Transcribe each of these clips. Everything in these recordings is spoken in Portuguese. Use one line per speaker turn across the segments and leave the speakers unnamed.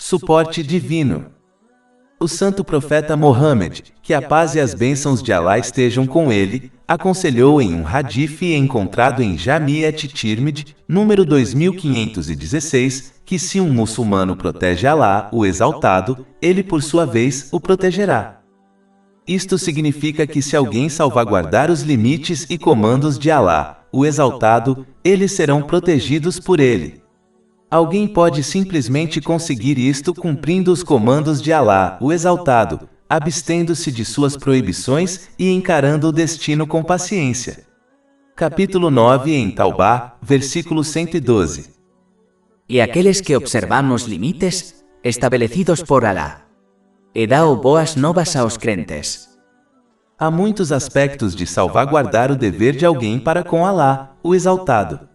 suporte divino. O santo profeta Mohammed, que a paz e as bênçãos de Alá estejam com ele, aconselhou em um hadith encontrado em Jami' at-Tirmidhi, número 2516, que se um muçulmano protege Alá, o Exaltado, ele por sua vez o protegerá. Isto significa que se alguém salvaguardar os limites e comandos de Alá, o Exaltado, eles serão protegidos por ele. Alguém pode simplesmente conseguir isto cumprindo os comandos de Alá, o Exaltado, abstendo-se de suas proibições e encarando o destino com paciência. Capítulo 9 em Taubá, versículo 112.
E aqueles que observam os limites estabelecidos por Alá, e dao boas novas aos crentes.
Há muitos aspectos de salvaguardar o dever de alguém para com Alá, o Exaltado.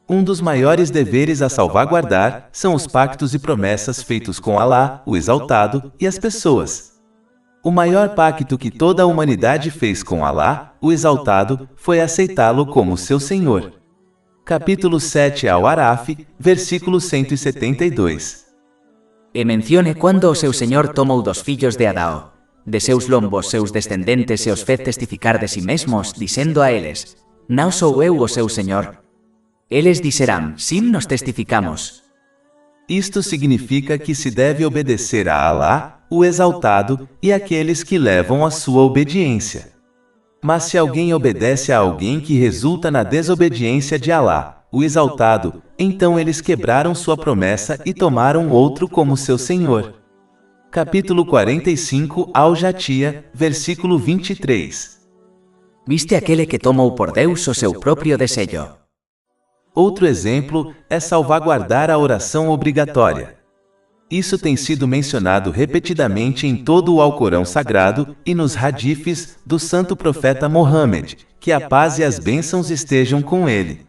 Um dos maiores deveres a salvaguardar são os pactos e promessas feitos com Alá, o Exaltado, e as pessoas. O maior pacto que toda a humanidade fez com Alá, o Exaltado, foi aceitá-lo como seu Senhor. Capítulo 7 Al-Araf, versículo 172.
E mencione quando o seu Senhor tomou dos filhos de Adão, de seus lombos seus descendentes e os fez testificar de si mesmos, dizendo a eles: Não sou eu o seu Senhor. Eles disserão: Sim, nós testificamos.
Isto significa que se deve obedecer a Alá, o Exaltado, e àqueles que levam a sua obediência. Mas se alguém obedece a alguém que resulta na desobediência de Alá, o Exaltado, então eles quebraram sua promessa e tomaram outro como seu Senhor. Capítulo 45 Al-Jathiya, versículo 23.
Viste aquele que tomou por Deus o seu próprio desejo.
Outro exemplo é salvaguardar a oração obrigatória. Isso tem sido mencionado repetidamente em todo o Alcorão Sagrado e nos hadiths do santo profeta Mohammed, que a paz e as bênçãos estejam com ele.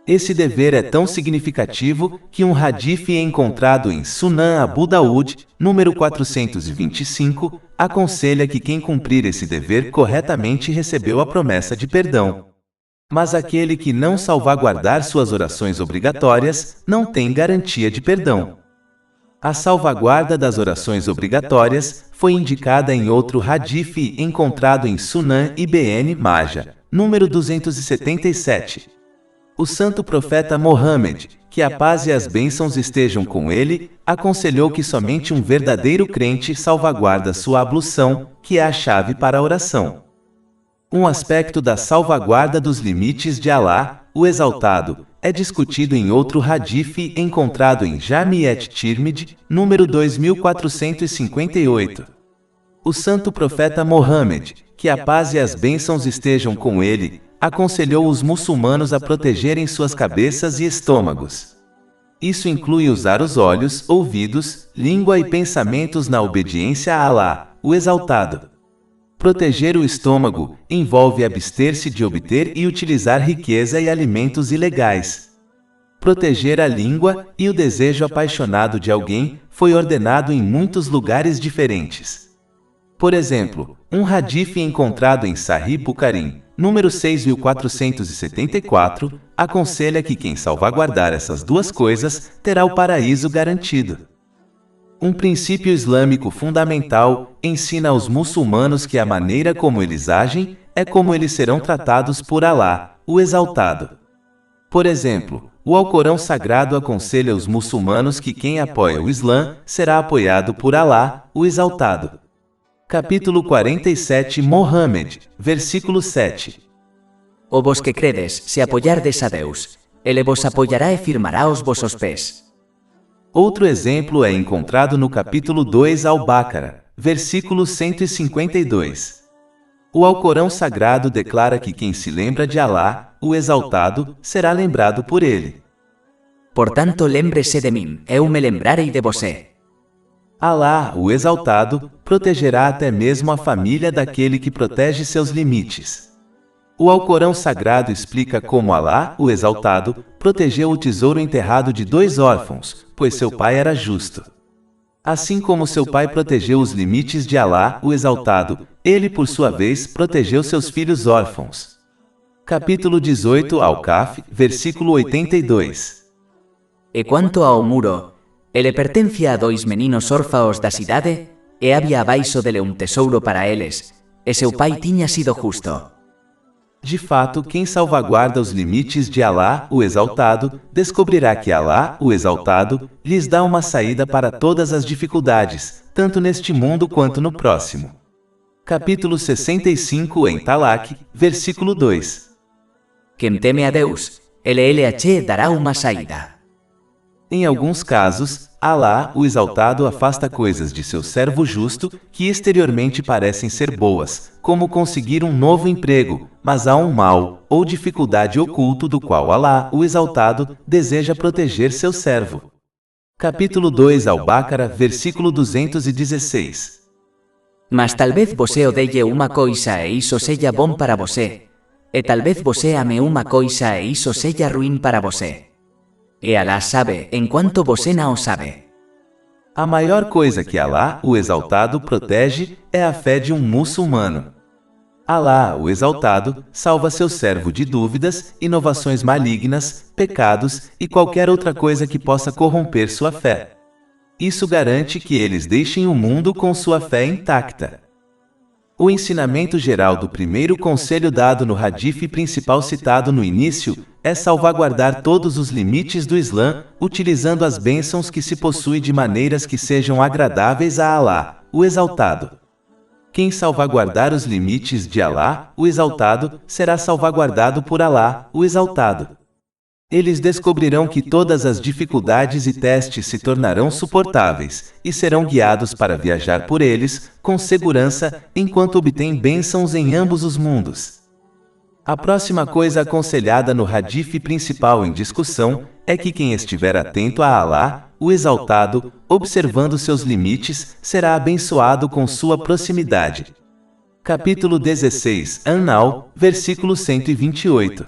Esse dever é tão significativo que um hadith encontrado em Sunan Abu Daud, número 425, aconselha que quem cumprir esse dever corretamente recebeu a promessa de perdão. Mas aquele que não salvaguardar suas orações obrigatórias, não tem garantia de perdão. A salvaguarda das orações obrigatórias foi indicada em outro hadith encontrado em Sunan Ibn Majah, número 277. O santo profeta Mohammed, que a paz e as bênçãos estejam com ele, aconselhou que somente um verdadeiro crente salvaguarda sua ablução, que é a chave para a oração. Um aspecto da salvaguarda dos limites de Alá, o Exaltado, é discutido em outro hadith encontrado em Jami' at-Tirmidhi, número 2458. O santo profeta Mohammed, que a paz e as bênçãos estejam com ele, aconselhou os muçulmanos a protegerem suas cabeças e estômagos. Isso inclui usar os olhos, ouvidos, língua e pensamentos na obediência a Alá, o Exaltado. Proteger o estômago envolve abster-se de obter e utilizar riqueza e alimentos ilegais. Proteger a língua e o desejo apaixonado de alguém foi ordenado em muitos lugares diferentes. Por exemplo, um hadith encontrado em Sahih Bukhari, número 6474, aconselha que quem salvaguardar essas duas coisas terá o paraíso garantido. Um princípio islâmico fundamental ensina aos muçulmanos que a maneira como eles agem é como eles serão tratados por Alá, o Exaltado. Por exemplo, o Alcorão Sagrado aconselha os muçulmanos que quem apoia o Islã será apoiado por Alá, o Exaltado. Capítulo 47 Mohammed, versículo 7.
O vos que credes, se apoiardes a Deus, ele vos apoiará e firmará os vossos pés.
Outro exemplo é encontrado no capítulo 2 Al-Baqarah, versículo 152. O Alcorão Sagrado declara que quem se lembra de Alá, o Exaltado, será lembrado por ele.
Portanto, lembre-se de mim, eu me lembrarei de você.
Alá, o Exaltado, protegerá até mesmo a família daquele que protege seus limites. O Alcorão Sagrado explica como Alá, o Exaltado, protegeu o tesouro enterrado de 2 órfãos, pois seu pai era justo. Assim como seu pai protegeu os limites de Alá, o Exaltado, ele, por sua vez, protegeu seus filhos órfãos. Capítulo 18 Al-Kahf, versículo 82.
E quanto ao muro, Ele pertencia a 2 meninos órfaos da cidade, e había abaixo dele tesouro para eles, e seu pai tinha sido justo.
De fato, quem salvaguarda os limites de Alá, o Exaltado, descobrirá que Alá, o Exaltado, lhes dá uma saída para todas as dificuldades, tanto neste mundo quanto no próximo. Capítulo 65 em Talaq, versículo 2.
Quem teme a Deus, ele lhe dará uma saída.
Em alguns casos, Alá, o Exaltado, afasta coisas de seu servo justo que exteriormente parecem ser boas, como conseguir um novo emprego, mas há um mal ou dificuldade oculto do qual Alá, o Exaltado, deseja proteger seu servo. Capítulo 2 Al-Baqarah, versículo 216.
Mas talvez você odeie uma coisa e isso seja bom para você, e talvez você ame uma coisa e isso seja ruim para você. E Alá sabe, enquanto você não sabe.
A maior coisa que Alá, o Exaltado, protege é a fé de um muçulmano. Alá, o Exaltado, salva seu servo de dúvidas, inovações malignas, pecados e qualquer outra coisa que possa corromper sua fé. Isso garante que eles deixem o mundo com sua fé intacta. O ensinamento geral do primeiro conselho dado no hadith principal citado no início é salvaguardar todos os limites do Islã, utilizando as bênçãos que se possui de maneiras que sejam agradáveis a Alá, o Exaltado. Quem salvaguardar os limites de Alá, o Exaltado, será salvaguardado por Alá, o Exaltado. Eles descobrirão que todas as dificuldades e testes se tornarão suportáveis, e serão guiados para viajar por eles, com segurança, enquanto obtêm bênçãos em ambos os mundos. A próxima coisa aconselhada no hadith principal em discussão é que quem estiver atento a Alá, o Exaltado, observando seus limites, será abençoado com sua proximidade. Capítulo 16 An-Nahl, versículo 128.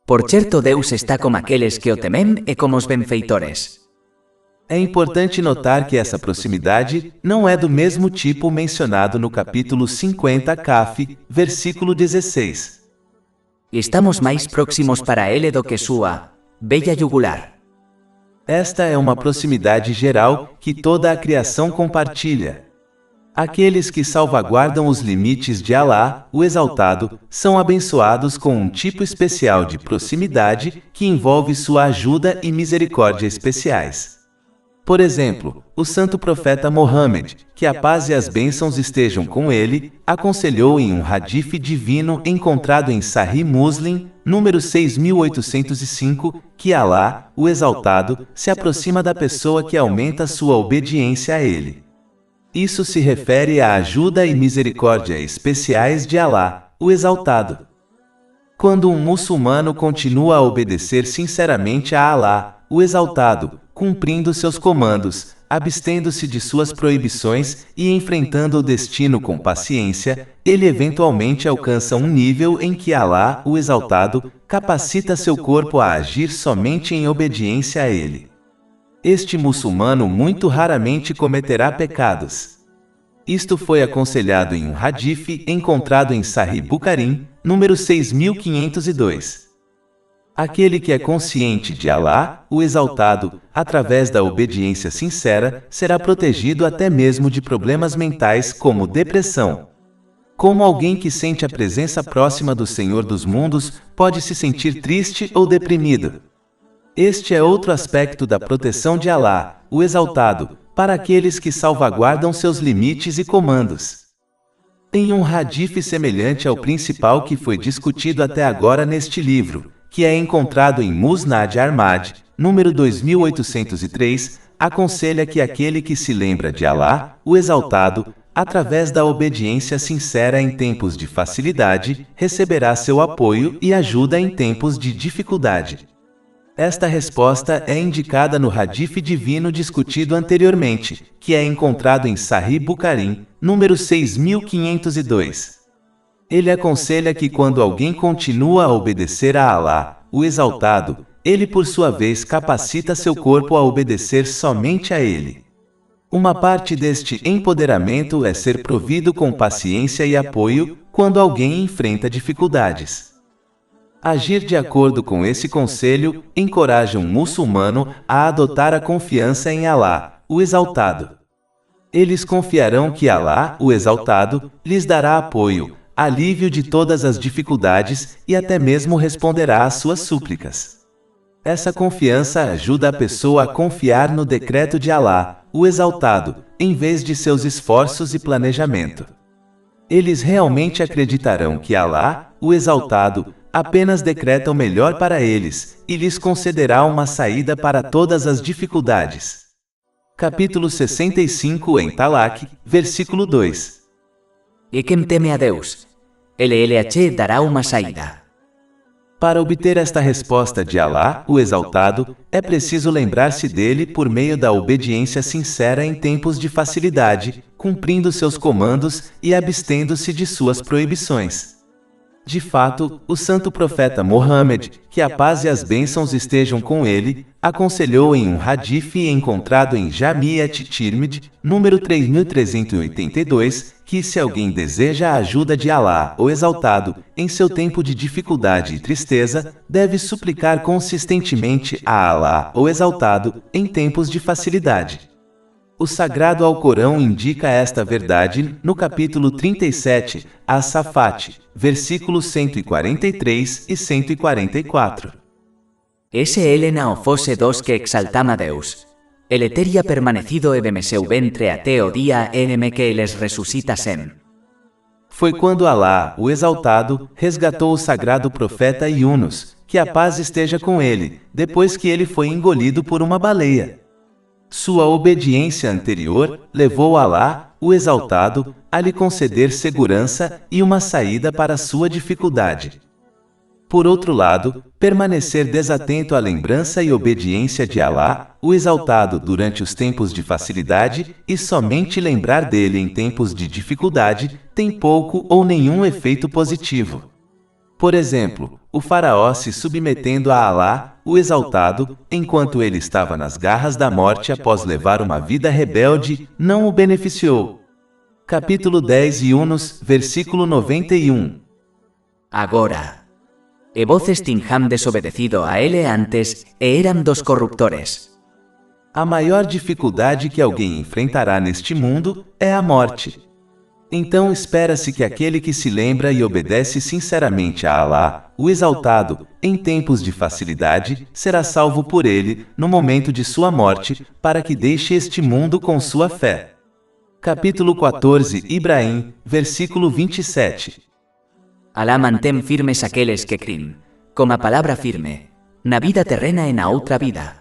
Por certo, Deus está com aqueles que o temem e com os benfeitores.
É importante notar que essa proximidade não é do mesmo tipo mencionado no capítulo 50 Kaf, versículo 16.
Estamos mais próximos para ele do que sua bella jugular.
Esta é uma proximidade geral que toda a criação compartilha. Aqueles que salvaguardam os limites de Alá, o Exaltado, são abençoados com um tipo especial de proximidade que envolve sua ajuda e misericórdia especiais. Por exemplo, o santo profeta Mohammed, que a paz e as bênçãos estejam com ele, aconselhou em um hadith divino encontrado em Sahih Muslim, número 6805, que Alá, o Exaltado, se aproxima da pessoa que aumenta sua obediência a ele. Isso se refere à ajuda e misericórdia especiais de Alá, o Exaltado. Quando um muçulmano continua a obedecer sinceramente a Alá, o Exaltado, cumprindo seus comandos, abstendo-se de suas proibições e enfrentando o destino com paciência, ele eventualmente alcança um nível em que Alá, o Exaltado, capacita seu corpo a agir somente em obediência a ele. Este muçulmano muito raramente cometerá pecados. Isto foi aconselhado em um hadith encontrado em Sahih Bukhari, número 6502. Aquele que é consciente de Alá, o Exaltado, através da obediência sincera, será protegido até mesmo de problemas mentais como depressão. Como alguém que sente a presença próxima do Senhor dos Mundos pode se sentir triste ou deprimido. Este é outro aspecto da proteção de Alá, o Exaltado, para aqueles que salvaguardam seus limites e comandos. Tem um hadith semelhante ao principal que foi discutido até agora neste livro, que é encontrado em Musnad Ahmad, número 2803, aconselha que aquele que se lembra de Alá, o Exaltado, através da obediência sincera em tempos de facilidade, receberá seu apoio e ajuda em tempos de dificuldade. Esta resposta é indicada no hadith divino discutido anteriormente, que é encontrado em Sahih Bukhari, número 6502. Ele aconselha que quando alguém continua a obedecer a Alá, o Exaltado, ele por sua vez capacita seu corpo a obedecer somente a ele. Uma parte deste empoderamento é ser provido com paciência e apoio quando alguém enfrenta dificuldades. Agir de acordo com esse conselho encoraja um muçulmano a adotar a confiança em Alá, o Exaltado. Eles confiarão que Alá, o Exaltado, lhes dará apoio, alívio de todas as dificuldades e até mesmo responderá às suas súplicas. Essa confiança ajuda a pessoa a confiar no decreto de Alá, o Exaltado, em vez de seus esforços e planejamento. Eles realmente acreditarão que Alá, o Exaltado, apenas decreta o melhor para eles e lhes concederá uma saída para todas as dificuldades. Capítulo 65 em Talaq, versículo 2.
E quem teme a Deus, LLH dará uma saída.
Para obter esta resposta de Alá, o Exaltado, é preciso lembrar-se dele por meio da obediência sincera em tempos de facilidade, cumprindo seus comandos e abstendo-se de suas proibições. De fato, o santo profeta Muhammad, que a paz e as bênçãos estejam com ele, aconselhou em um hadith encontrado em Jami' at-Tirmidhi, número 3382, que se alguém deseja a ajuda de Alá, o Exaltado, em seu tempo de dificuldade e tristeza, deve suplicar consistentemente a Alá, o Exaltado, em tempos de facilidade. O Sagrado Alcorão indica esta verdade no capítulo 37, As-Safat, versículos 143 e 144.
Ese ele não fosse dos que exaltam a Deus. Ele teria permanecido e de seu ventre até o dia em que eles ressuscitassem.
Foi quando Alá, o Exaltado, resgatou o sagrado profeta Yunus, que a paz esteja com ele, depois que ele foi engolido por uma baleia. Sua obediência anterior levou Alá, o Exaltado, a lhe conceder segurança e uma saída para sua dificuldade. Por outro lado, permanecer desatento à lembrança e obediência de Alá, o Exaltado, durante os tempos de facilidade e somente lembrar dele em tempos de dificuldade, tem pouco ou nenhum efeito positivo. Por exemplo, o faraó se submetendo a Alá, o Exaltado, enquanto ele estava nas garras da morte após levar uma vida rebelde, não o beneficiou. Capítulo 10 Yunus, versículo 91.
Agora, e voces tinham desobedecido a ele antes e eram dos corruptores.
A maior dificuldade que alguém enfrentará neste mundo é a morte. Então espera-se que aquele que se lembra e obedece sinceramente a Alá, o Exaltado, em tempos de facilidade, será salvo por ele, no momento de sua morte, para que deixe este mundo com sua fé. Capítulo 14 Ibrahim, versículo 27.
Alá mantém firmes aqueles que creem, com a palavra firme, na vida terrena e na outra vida.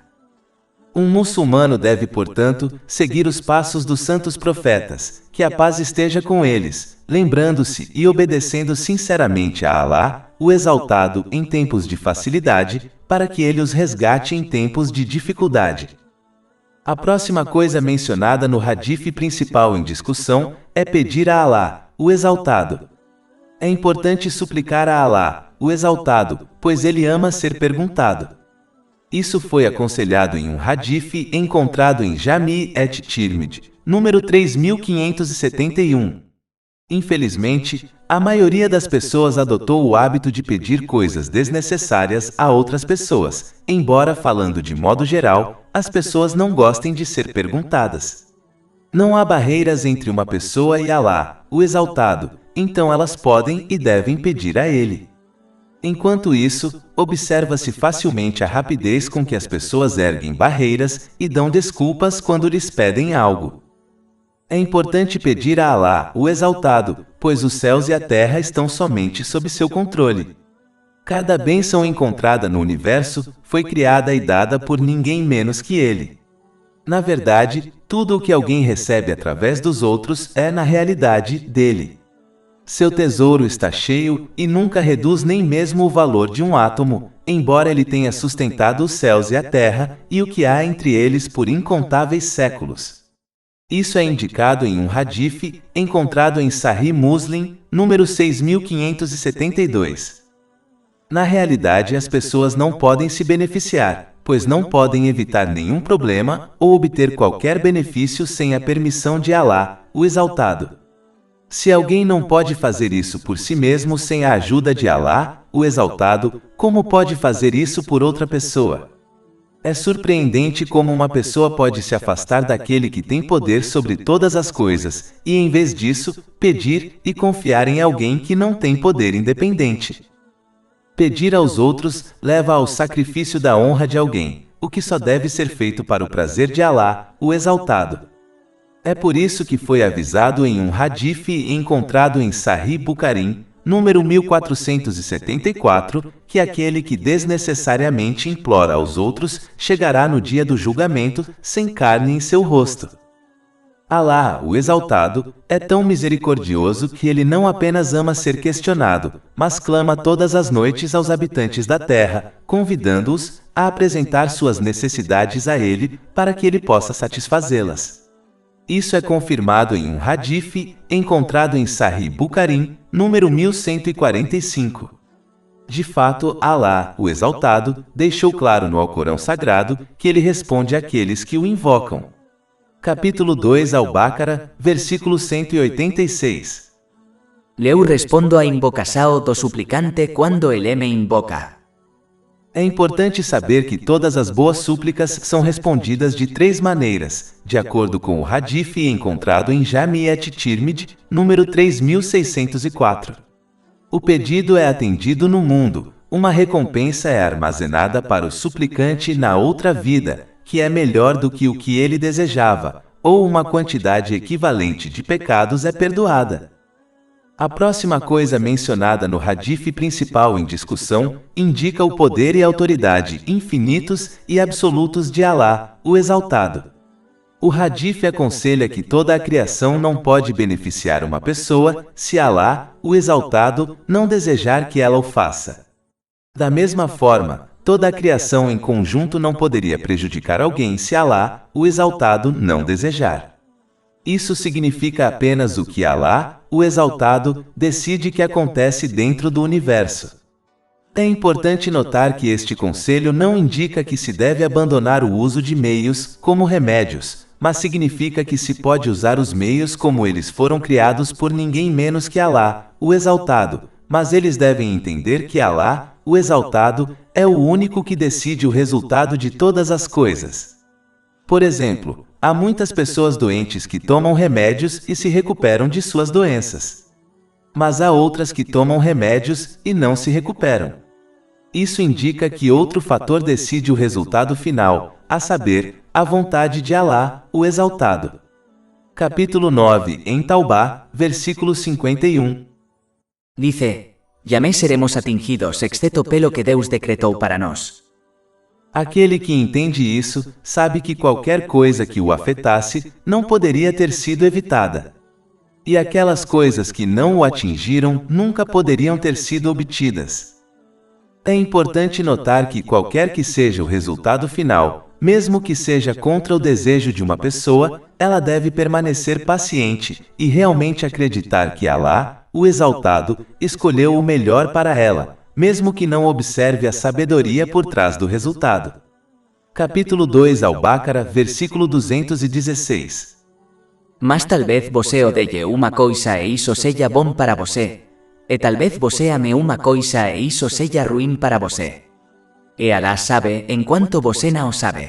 Um muçulmano deve, portanto, seguir os passos dos santos profetas, que a paz esteja com eles, lembrando-se e obedecendo sinceramente a Alá, o Exaltado, em tempos de facilidade, para que ele os resgate em tempos de dificuldade. A próxima coisa mencionada no hadith principal em discussão é pedir a Alá, o Exaltado. É importante suplicar a Alá, o Exaltado, pois ele ama ser perguntado. Isso foi aconselhado em um hadith encontrado em Jami' at-Tirmidhi, número 3571. Infelizmente, a maioria das pessoas adotou o hábito de pedir coisas desnecessárias a outras pessoas, embora, falando de modo geral, as pessoas não gostem de ser perguntadas. Não há barreiras entre uma pessoa e Alá, o Exaltado, então elas podem e devem pedir a Ele. Enquanto isso, observa-se facilmente a rapidez com que as pessoas erguem barreiras e dão desculpas quando lhes pedem algo. É importante pedir a Alá, o Exaltado, pois os céus e a terra estão somente sob seu controle. Cada bênção encontrada no universo foi criada e dada por ninguém menos que Ele. Na verdade, tudo o que alguém recebe através dos outros é, na realidade, dele. Seu tesouro está cheio e nunca reduz nem mesmo o valor de um átomo, embora ele tenha sustentado os céus e a terra e o que há entre eles por incontáveis séculos. Isso é indicado em um hadith encontrado em Sahih Muslim, número 6572. Na realidade, as pessoas não podem se beneficiar, pois não podem evitar nenhum problema ou obter qualquer benefício sem a permissão de Alá, o Exaltado. Se alguém não pode fazer isso por si mesmo sem a ajuda de Alá, o Exaltado, como pode fazer isso por outra pessoa? É surpreendente como uma pessoa pode se afastar daquele que tem poder sobre todas as coisas, e em vez disso, pedir e confiar em alguém que não tem poder independente. Pedir aos outros leva ao sacrifício da honra de alguém, o que só deve ser feito para o prazer de Alá, o Exaltado. É por isso que foi avisado em um hadith encontrado em Sahih Bukhari, número 1474, que aquele que desnecessariamente implora aos outros chegará no dia do julgamento sem carne em seu rosto. Alá, o Exaltado, é tão misericordioso que ele não apenas ama ser questionado, mas clama todas as noites aos habitantes da terra, convidando-os a apresentar suas necessidades a ele para que ele possa satisfazê-las. Isso é confirmado em um hadith encontrado em Sahih Bukhari, número 1145. De fato, Alá, o Exaltado, deixou claro no Alcorão Sagrado que ele responde àqueles que o invocam. Capítulo 2 Al-Baqarah, versículo 186.
Eu respondo a invocação do suplicante quando ele me invoca.
É importante saber que todas as boas súplicas são respondidas de 3 maneiras, de acordo com o hadith encontrado em Jami' at-Tirmidhi, número 3604. O pedido é atendido no mundo, uma recompensa é armazenada para o suplicante na outra vida, que é melhor do que o que ele desejava, ou uma quantidade equivalente de pecados é perdoada. A próxima coisa mencionada no hadith principal em discussão indica o poder e autoridade infinitos e absolutos de Alá, o Exaltado. O hadith aconselha que toda a criação não pode beneficiar uma pessoa se Alá, o Exaltado, não desejar que ela o faça. Da mesma forma, toda a criação em conjunto não poderia prejudicar alguém se Alá, o Exaltado, não desejar. Isso significa apenas o que Alá, o Exaltado, decide que acontece dentro do universo. É importante notar que este conselho não indica que se deve abandonar o uso de meios, como remédios, mas significa que se pode usar os meios como eles foram criados por ninguém menos que Alá, o Exaltado, mas eles devem entender que Alá, o Exaltado, é o único que decide o resultado de todas as coisas. Por exemplo, há muitas pessoas doentes que tomam remédios e se recuperam de suas doenças. Mas há outras que tomam remédios e não se recuperam. Isso indica que outro fator decide o resultado final, a saber, a vontade de Alá, o Exaltado. Capítulo 9 em Taubá, versículo 51.
Dice: Jamais seremos atingidos exceto pelo que Deus decretou para nós.
Aquele que entende isso, sabe que qualquer coisa que o afetasse, não poderia ter sido evitada. E aquelas coisas que não o atingiram, nunca poderiam ter sido obtidas. É importante notar que qualquer que seja o resultado final, mesmo que seja contra o desejo de uma pessoa, ela deve permanecer paciente e realmente acreditar que Alá, o Exaltado, escolheu o melhor para ela, mesmo que não observe a sabedoria por trás do resultado. Capítulo 2 Al-Baqarah, versículo 216.
Mas talvez você odeie uma coisa e isso seja bom para você, e talvez você ame uma coisa e isso seja ruim para você. E Alá sabe enquanto você não sabe.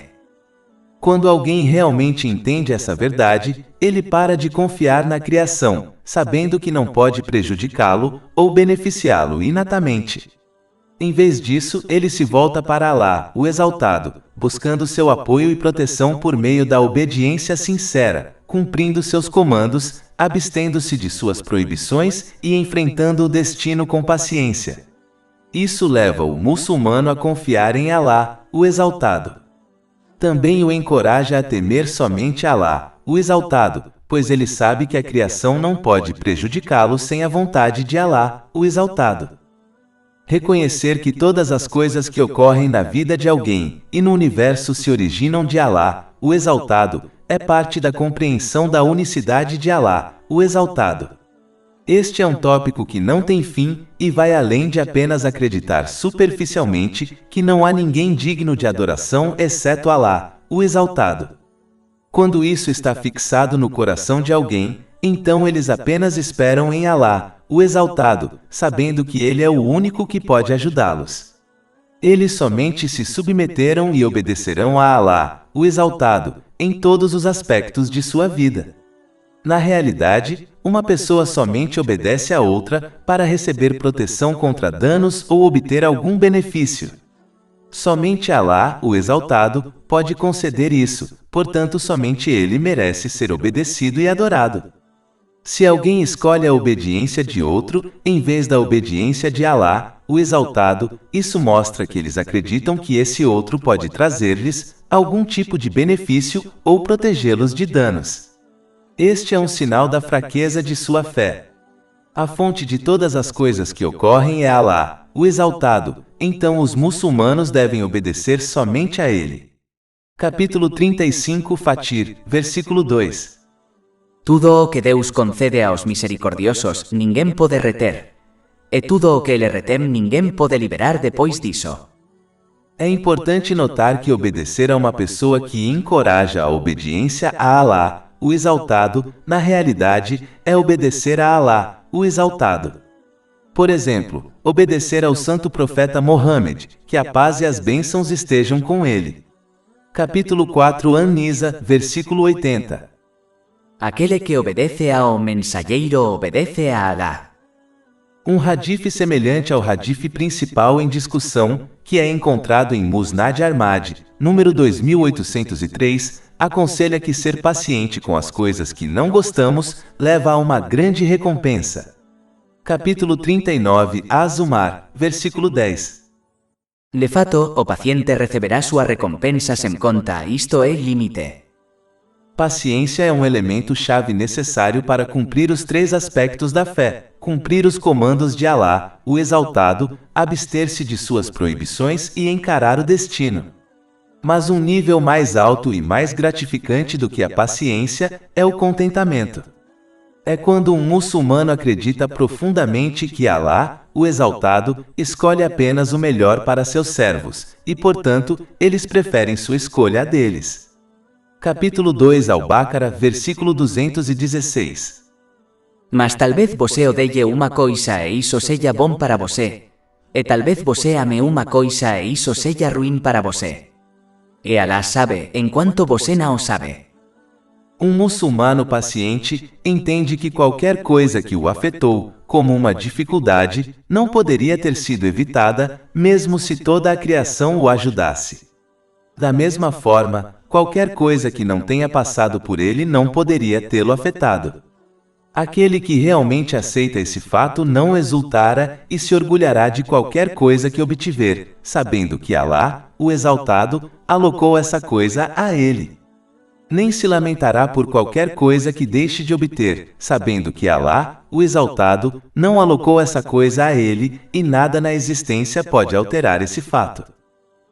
Quando alguém realmente entende essa verdade, ele para de confiar na criação, sabendo que não pode prejudicá-lo ou beneficiá-lo inatamente. Em vez disso, ele se volta para Alá, o Exaltado, buscando seu apoio e proteção por meio da obediência sincera, cumprindo seus comandos, abstendo-se de suas proibições e enfrentando o destino com paciência. Isso leva o muçulmano a confiar em Alá, o Exaltado. Também o encoraja a temer somente Alá, o Exaltado, pois ele sabe que a criação não pode prejudicá-lo sem a vontade de Alá, o Exaltado. Reconhecer que todas as coisas que ocorrem na vida de alguém e no universo se originam de Alá, o Exaltado, é parte da compreensão da unicidade de Alá, o Exaltado. Este é um tópico que não tem fim e vai além de apenas acreditar superficialmente que não há ninguém digno de adoração exceto Alá, o Exaltado. Quando isso está fixado no coração de alguém, então eles apenas esperam em Alá, o Exaltado, sabendo que Ele é o único que pode ajudá-los. Eles somente se submeteram e obedecerão a Alá, o Exaltado, em todos os aspectos de sua vida. Na realidade, uma pessoa somente obedece a outra para receber proteção contra danos ou obter algum benefício. Somente Alá, o Exaltado, pode conceder isso, portanto somente Ele merece ser obedecido e adorado. Se alguém escolhe a obediência de outro, em vez da obediência de Alá, o Exaltado, isso mostra que eles acreditam que esse outro pode trazer-lhes algum tipo de benefício ou protegê-los de danos. Este é um sinal da fraqueza de sua fé. A fonte de todas as coisas que ocorrem é Alá, o Exaltado, então os muçulmanos devem obedecer somente a Ele. Capítulo 35 Fatir, versículo 2.
Tudo o que Deus concede aos misericordiosos, ninguém pode reter. E tudo o que ele retém, ninguém pode liberar depois disso.
É importante notar que obedecer a uma pessoa que encoraja a obediência a Alá, o Exaltado, na realidade, é obedecer a Alá, o Exaltado. Por exemplo, obedecer ao santo profeta Mohammed, que a paz e as bênçãos estejam com ele. Capítulo 4 An-Nisa, versículo 80.
Aquele que obedece ao mensageiro obedece a Alá.
Um hadith semelhante ao hadith principal em discussão, que é encontrado em Musnad Ahmad, número 2803, aconselha que ser paciente com as coisas que não gostamos leva a uma grande recompensa. Capítulo 39 Az-Zumar, versículo 10.
De fato, o paciente receberá sua recompensa sem conta, isto é limite.
Paciência é um elemento-chave necessário para cumprir os 3 aspectos da fé: cumprir os comandos de Alá, o Exaltado, abster-se de suas proibições e encarar o destino. Mas um nível mais alto e mais gratificante do que a paciência é o contentamento. É quando um muçulmano acredita profundamente que Alá, o Exaltado, escolhe apenas o melhor para seus servos, e portanto, eles preferem sua escolha a deles. Capítulo 2 Al-Baqarah, versículo 216.
Mas talvez você odeie uma coisa e isso seja bom para você. E talvez você ame uma coisa e isso seja ruim para você. E Alá sabe, enquanto você não sabe.
Um muçulmano paciente entende que qualquer coisa que o afetou, como uma dificuldade, não poderia ter sido evitada, mesmo se toda a criação o ajudasse. Da mesma forma, qualquer coisa que não tenha passado por ele não poderia tê-lo afetado. Aquele que realmente aceita esse fato não exultará e se orgulhará de qualquer coisa que obtiver, sabendo que Alá, o Exaltado, alocou essa coisa a ele. Nem se lamentará por qualquer coisa que deixe de obter, sabendo que Alá, o Exaltado, não alocou essa coisa a ele, e nada na existência pode alterar esse fato.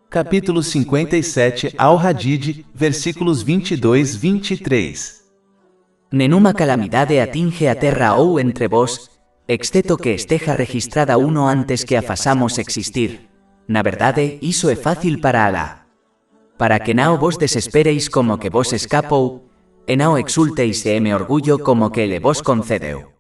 Capítulo 57 Al-Hadid, versículos 22-23.
Nenhuma calamidade atinge a terra ou entre vós, exceto que esteja registrada uno antes que a façamos existir. Na verdade, isso é fácil para Alá. Para que não vos desespereis como que vos escapou, e não exulteis e me orgulho como que ele vos concedeu.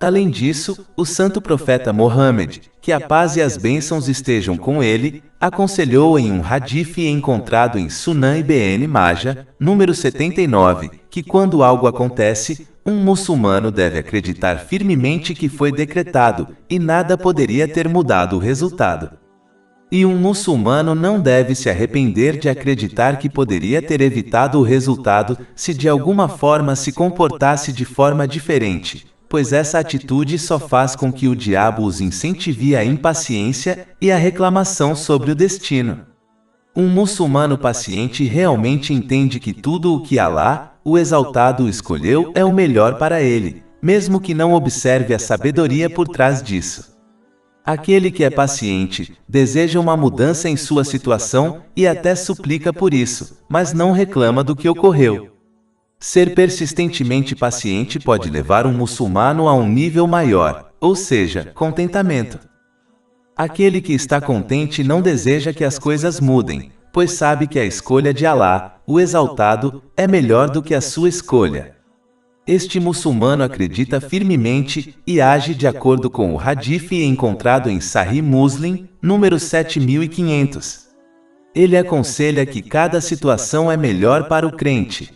Além disso, o santo profeta Mohammed, que a paz e as bênçãos estejam com ele, aconselhou em um hadith encontrado em Sunan Ibn Majah, número 79, que quando algo acontece, um muçulmano deve acreditar firmemente que foi decretado, e nada poderia ter mudado o resultado. E um muçulmano não deve se arrepender de acreditar que poderia ter evitado o resultado se de alguma forma se comportasse de forma diferente, pois essa atitude só faz com que o diabo os incentive à impaciência e à reclamação sobre o destino. Um muçulmano paciente realmente entende que tudo o que Alá, o Exaltado, escolheu é o melhor para ele, mesmo que não observe a sabedoria por trás disso. Aquele que é paciente deseja uma mudança em sua situação e até suplica por isso, mas não reclama do que ocorreu. Ser persistentemente paciente pode levar um muçulmano a um nível maior, ou seja, contentamento. Aquele que está contente não deseja que as coisas mudem, pois sabe que a escolha de Alá, o Exaltado, é melhor do que a sua escolha. Este muçulmano acredita firmemente e age de acordo com o hadith encontrado em Sahih Muslim, número 7500. Ele aconselha que cada situação é melhor para o crente.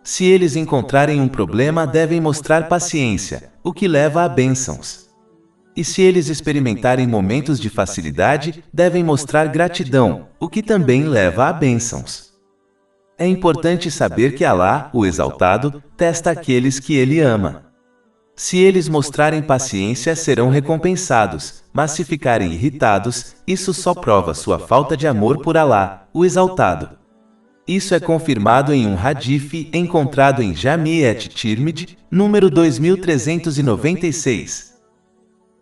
Se eles encontrarem um problema, devem mostrar paciência, o que leva a bênçãos. E se eles experimentarem momentos de facilidade, devem mostrar gratidão, o que também leva a bênçãos. É importante saber que Alá, o Exaltado, testa aqueles que Ele ama. Se eles mostrarem paciência, serão recompensados, mas se ficarem irritados, isso só prova sua falta de amor por Alá, o Exaltado. Isso é confirmado em um hadith encontrado em Jami' at-Tirmidhi, número 2396.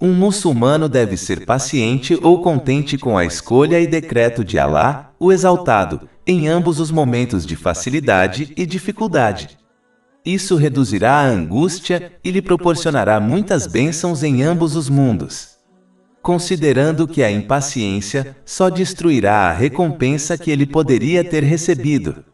Um muçulmano deve ser paciente ou contente com a escolha e decreto de Alá, o Exaltado, em ambos os momentos de facilidade e dificuldade. Isso reduzirá a angústia e lhe proporcionará muitas bênçãos em ambos os mundos. Considerando que a impaciência só destruirá a recompensa que ele poderia ter recebido.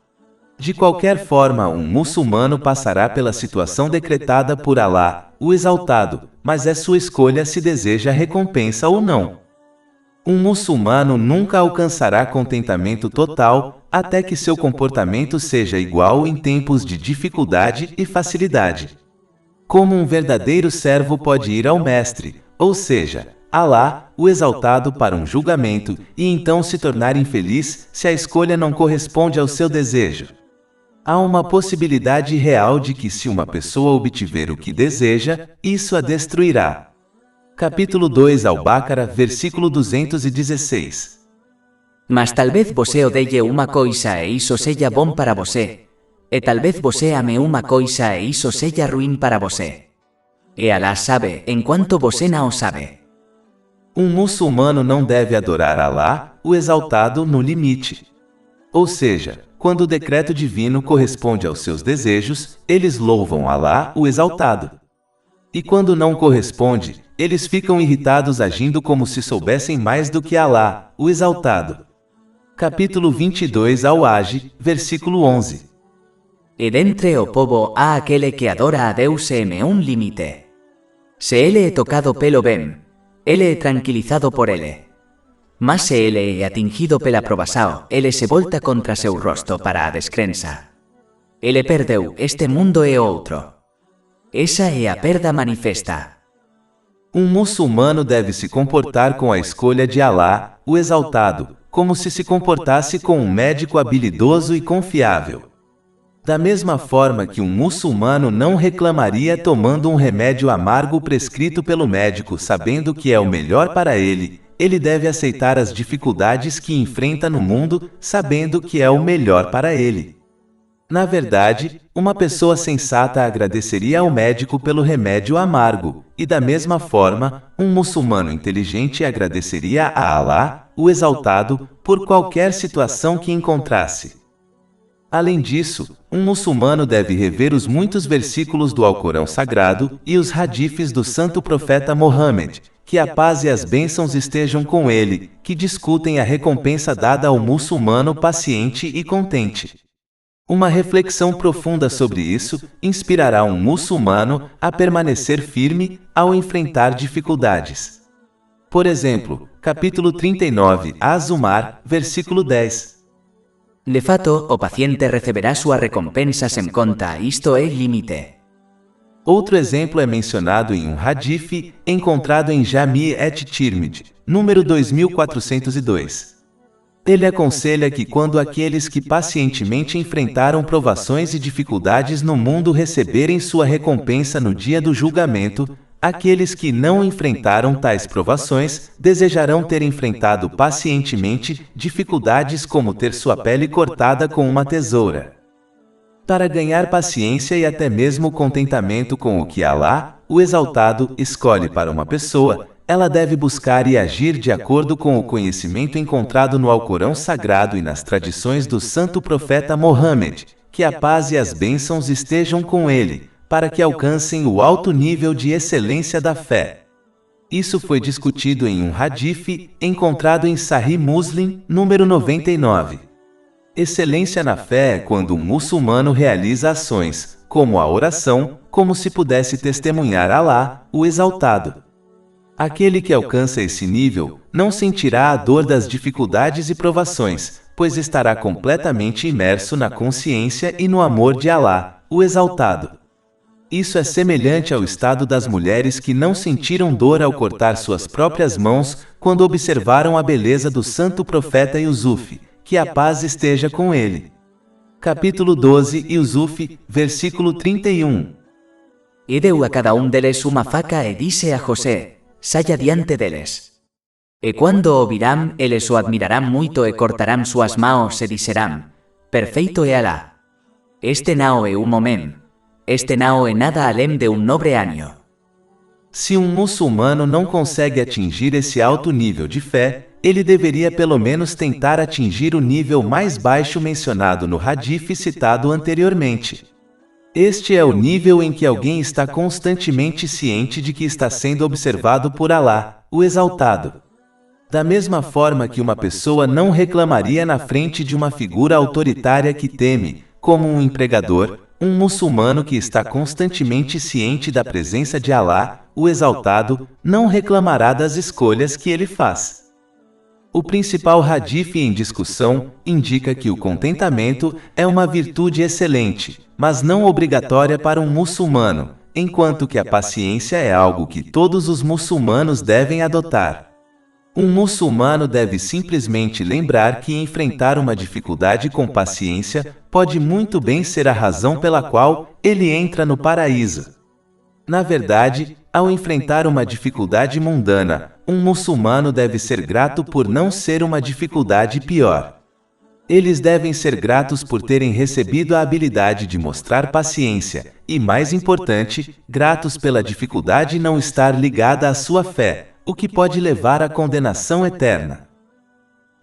De qualquer forma, um muçulmano passará pela situação decretada por Alá, o Exaltado, mas é sua escolha se deseja recompensa ou não. Um muçulmano nunca alcançará contentamento total, até que seu comportamento seja igual em tempos de dificuldade e facilidade. Como um verdadeiro servo pode ir ao mestre, ou seja, Alá, o Exaltado, para um julgamento, e então se tornar infeliz se a escolha não corresponde ao seu desejo. Há uma possibilidade real de que se uma pessoa obtiver o que deseja, isso a destruirá. Capítulo 2 Al-Baqarah, versículo 216.
Mas talvez você odeie uma coisa e isso seja bom para você, e talvez você ame uma coisa e isso seja ruim para você. E Alá sabe, enquanto você não sabe.
Um muçulmano não deve adorar Alá, o Exaltado, no limite. Ou seja, quando o decreto divino corresponde aos seus desejos, eles louvam Alá, o Exaltado. E quando não corresponde, eles ficam irritados agindo como se soubessem mais do que Alá, o Exaltado. Capítulo 22 Al-Hajj, versículo 11.
E dentre o povo há aquele que adora a Deus em limite. Se ele é tocado pelo bem, ele é tranquilizado por ele. Mas se ele é atingido pela provação, ele se volta contra seu rosto para a descrença. Ele perdeu este mundo e outro. Essa é a perda manifesta.
Um muçulmano deve se comportar com a escolha de Alá, o Exaltado, como se comportasse com um médico habilidoso e confiável. Da mesma forma que um muçulmano não reclamaria tomando um remédio amargo prescrito pelo médico sabendo que é o melhor para ele, ele deve aceitar as dificuldades que enfrenta no mundo sabendo que é o melhor para ele. Na verdade, uma pessoa sensata agradeceria ao médico pelo remédio amargo, e da mesma forma, um muçulmano inteligente agradeceria a Alá, o Exaltado, por qualquer situação que encontrasse. Além disso, um muçulmano deve rever os muitos versículos do Alcorão Sagrado e os hadiths do Santo Profeta Mohammed, que a paz e as bênçãos estejam com ele, que discutem a recompensa dada ao muçulmano paciente e contente. Uma reflexão profunda sobre isso inspirará um muçulmano a permanecer firme ao enfrentar dificuldades. Por exemplo, capítulo 39, Az-Zumar, versículo 10.
De fato, o paciente receberá sua recompensa sem conta, isto é limite.
Outro exemplo é mencionado em um hadith encontrado em Jami' at-Tirmidhi, número 2402. Ele aconselha que quando aqueles que pacientemente enfrentaram provações e dificuldades no mundo receberem sua recompensa no dia do julgamento, aqueles que não enfrentaram tais provações desejarão ter enfrentado pacientemente dificuldades como ter sua pele cortada com uma tesoura. Para ganhar paciência e até mesmo contentamento com o que Alá, o Exaltado, escolhe para uma pessoa, ela deve buscar e agir de acordo com o conhecimento encontrado no Alcorão Sagrado e nas tradições do Santo Profeta Mohammed, que a paz e as bênçãos estejam com ele, para que alcancem o alto nível de excelência da fé. Isso foi discutido em um hadith encontrado em Sahih Muslim, número 99. Excelência na fé é quando um muçulmano realiza ações, como a oração, como se pudesse testemunhar Alá, o Exaltado. Aquele que alcança esse nível não sentirá a dor das dificuldades e provações, pois estará completamente imerso na consciência e no amor de Alá, o Exaltado. Isso é semelhante ao estado das mulheres que não sentiram dor ao cortar suas próprias mãos quando observaram a beleza do santo profeta Yusuf, que a paz esteja com ele. Capítulo 12, Yusuf, versículo 31.
E deu a cada deles uma faca e disse a José: saia diante deles. E quando o virán, eles o admirarán muito e cortarán suas mãos e disserán: perfeito é Alá. Este não é momento. Este não é nada além de nobre año.
Se um muçulmano não consegue atingir esse alto nível de fé, ele deveria pelo menos tentar atingir o nível mais baixo mencionado no hadith citado anteriormente. Este é o nível em que alguém está constantemente ciente de que está sendo observado por Alá, o Exaltado. Da mesma forma que uma pessoa não reclamaria na frente de uma figura autoritária que teme, como um empregador, um muçulmano que está constantemente ciente da presença de Alá, o Exaltado, não reclamará das escolhas que ele faz. O principal hadith em discussão indica que o contentamento é uma virtude excelente, mas não obrigatória para um muçulmano, enquanto que a paciência é algo que todos os muçulmanos devem adotar. Um muçulmano deve simplesmente lembrar que enfrentar uma dificuldade com paciência pode muito bem ser a razão pela qual ele entra no paraíso. Na verdade, ao enfrentar uma dificuldade mundana, um muçulmano deve ser grato por não ser uma dificuldade pior. Eles devem ser gratos por terem recebido a habilidade de mostrar paciência e, mais importante, gratos pela dificuldade não estar ligada à sua fé, o que pode levar à condenação eterna.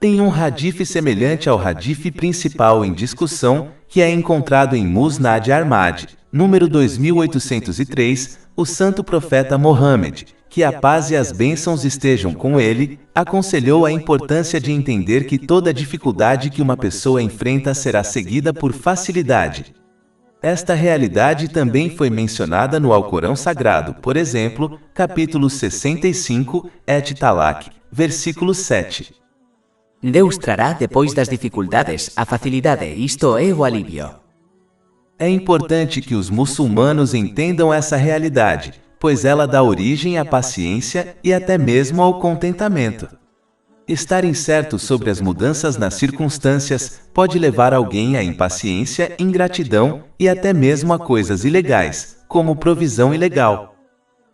Tem um hadith semelhante ao hadith principal em discussão, que é encontrado em Musnad Ahmad, número 2803, o santo profeta Mohammed, que a paz e as bênçãos estejam com ele, aconselhou a importância de entender que toda dificuldade que uma pessoa enfrenta será seguida por facilidade. Esta realidade também foi mencionada no Alcorão Sagrado, por exemplo, capítulo 65, Et Talak, versículo 7.
Deus trará depois das dificuldades a facilidade, isto é o alívio.
É importante que os muçulmanos entendam essa realidade, pois ela dá origem à paciência e até mesmo ao contentamento. Estar incerto sobre as mudanças nas circunstâncias pode levar alguém à impaciência, ingratidão e até mesmo a coisas ilegais, como provisão ilegal.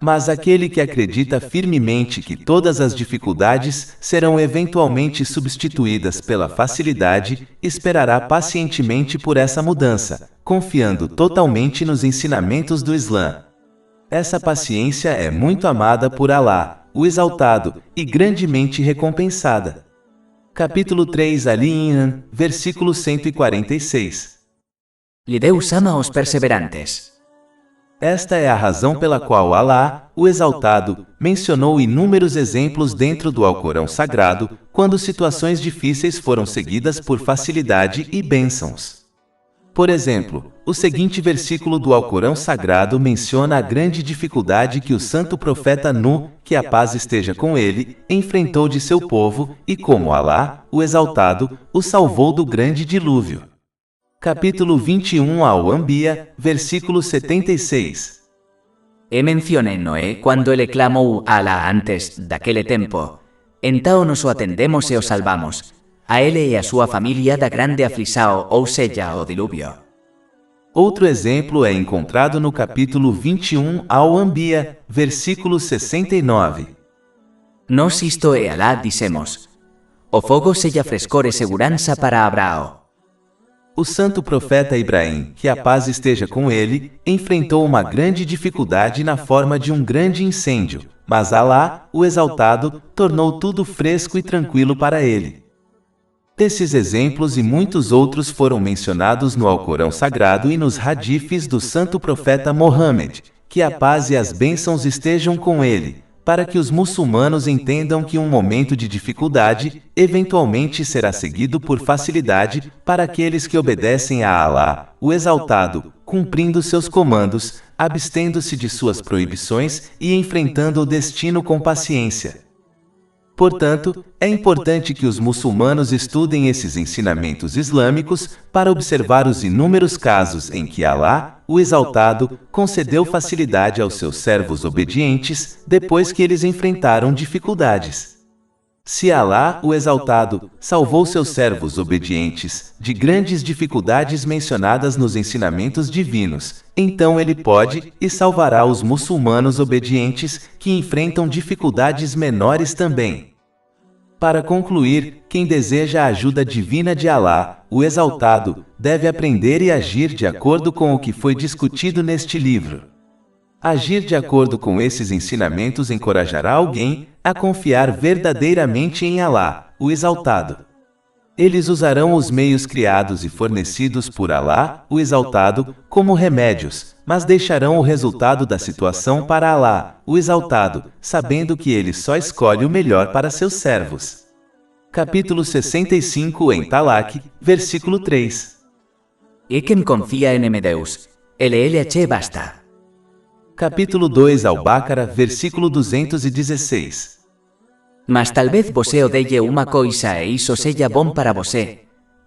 Mas aquele que acredita firmemente que todas as dificuldades serão eventualmente substituídas pela facilidade, esperará pacientemente por essa mudança, confiando totalmente nos ensinamentos do Islã. Essa paciência é muito amada por Alá, o Exaltado, e grandemente recompensada. Capítulo 3 Ali Imran, versículo 146.
E Deus ama os perseverantes.
Esta é a razão pela qual Alá, o Exaltado, mencionou inúmeros exemplos dentro do Alcorão Sagrado, quando situações difíceis foram seguidas por facilidade e bênçãos. Por exemplo, o seguinte versículo do Alcorão Sagrado menciona a grande dificuldade que o santo profeta Nuh, que a paz esteja com ele, enfrentou de seu povo, e como Alá, o Exaltado, o salvou do grande dilúvio. Capítulo 21 ao Anbiya, versículo 76.
E menciona Noé quando ele clamou a Alá antes daquele tempo. Então nos o atendemos e o salvamos, a ele e a sua família da grande aflição, ou seja, o dilúvio.
Outro exemplo é encontrado no capítulo 21 ao Anbiya, versículo 69.
Nós isto é Alá dissemos: o fogo seja frescor e segurança para Abraão.
O santo profeta Ibrahim, que a paz esteja com ele, enfrentou uma grande dificuldade na forma de um grande incêndio, mas Alá, o Exaltado, tornou tudo fresco e tranquilo para ele. Esses exemplos e muitos outros foram mencionados no Alcorão Sagrado e nos hadiths do santo profeta Mohammed, que a paz e as bênçãos estejam com ele, para que os muçulmanos entendam que um momento de dificuldade, eventualmente será seguido por facilidade, para aqueles que obedecem a Alá, o Exaltado, cumprindo seus comandos, abstendo-se de suas proibições e enfrentando o destino com paciência. Portanto, é importante que os muçulmanos estudem esses ensinamentos islâmicos para observar os inúmeros casos em que Alá, o Exaltado, concedeu facilidade aos seus servos obedientes depois que eles enfrentaram dificuldades. Se Alá, o Exaltado, salvou seus servos obedientes de grandes dificuldades mencionadas nos ensinamentos divinos, então ele pode e salvará os muçulmanos obedientes que enfrentam dificuldades menores também. Para concluir, quem deseja a ajuda divina de Alá, o Exaltado, deve aprender e agir de acordo com o que foi discutido neste livro. Agir de acordo com esses ensinamentos encorajará alguém a confiar verdadeiramente em Alá, o Exaltado. Eles usarão os meios criados e fornecidos por Alá, o Exaltado, como remédios, mas deixarão o resultado da situação para Alá, o Exaltado, sabendo que ele só escolhe o melhor para seus servos. Capítulo 65 em Talaq, versículo 3.
E quem confia em Deus, ele basta.
Capítulo 2 Al-Baqarah, versículo 216.
Mas talvez você odeie uma coisa e isso seja bom para você,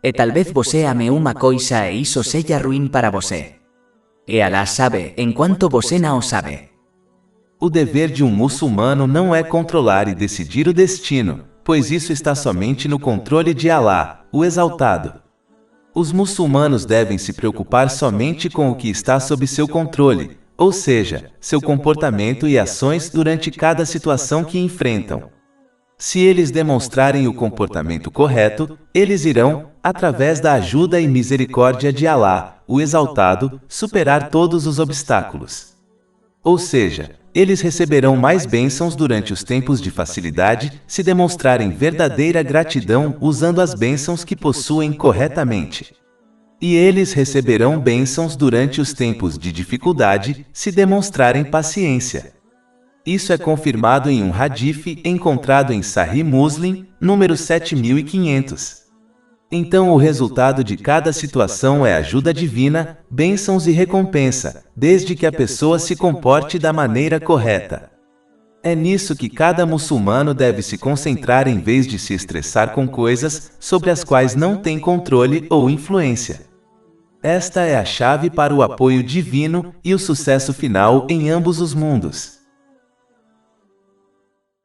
e talvez você ame uma coisa e isso seja ruim para você. E Alá sabe, enquanto você não sabe.
O dever de um muçulmano não é controlar e decidir o destino, pois isso está somente no controle de Alá, o Exaltado. Os muçulmanos devem se preocupar somente com o que está sob seu controle, ou seja, seu comportamento e ações durante cada situação que enfrentam. Se eles demonstrarem o comportamento correto, eles irão, através da ajuda e misericórdia de Alá, o Exaltado, superar todos os obstáculos. Ou seja, eles receberão mais bênçãos durante os tempos de facilidade se demonstrarem verdadeira gratidão usando as bênçãos que possuem corretamente. E eles receberão bênçãos durante os tempos de dificuldade se demonstrarem paciência. Isso é confirmado em um hadith encontrado em Sahih Muslim, número 7500. Então o resultado de cada situação é ajuda divina, bênçãos e recompensa, desde que a pessoa se comporte da maneira correta. É nisso que cada muçulmano deve se concentrar em vez de se estressar com coisas sobre as quais não tem controle ou influência. Esta é a chave para o apoio divino e o sucesso final em ambos os mundos.